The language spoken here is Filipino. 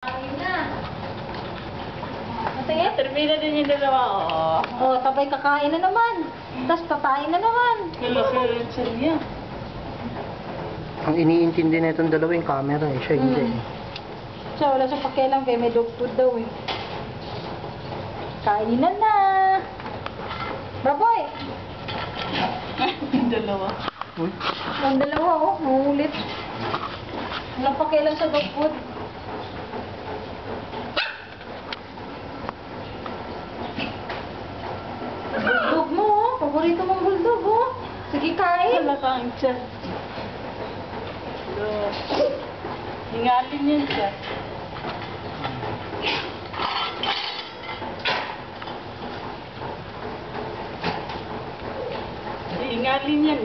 Ayun na. Matingin? Termina din yung dalawa, oo. Oh, sabay kakain na naman. Tapos papain na naman. Kilo-kilo niya. Ang iniintindi na itong dalawa yung camera eh. Siya hindi. Siya, wala siyang pakialam kaya may dog food daw eh. Kainan na. Baboy! Yung dalawa. Uy. Ang dalawa oh, nangulit. Walang pakialam sa dog food. Bulldog mo oh. Paborito mong bulldog oh. Sige, kain. Wala kang siya. So, hingalin yan siya. Hingalin yan.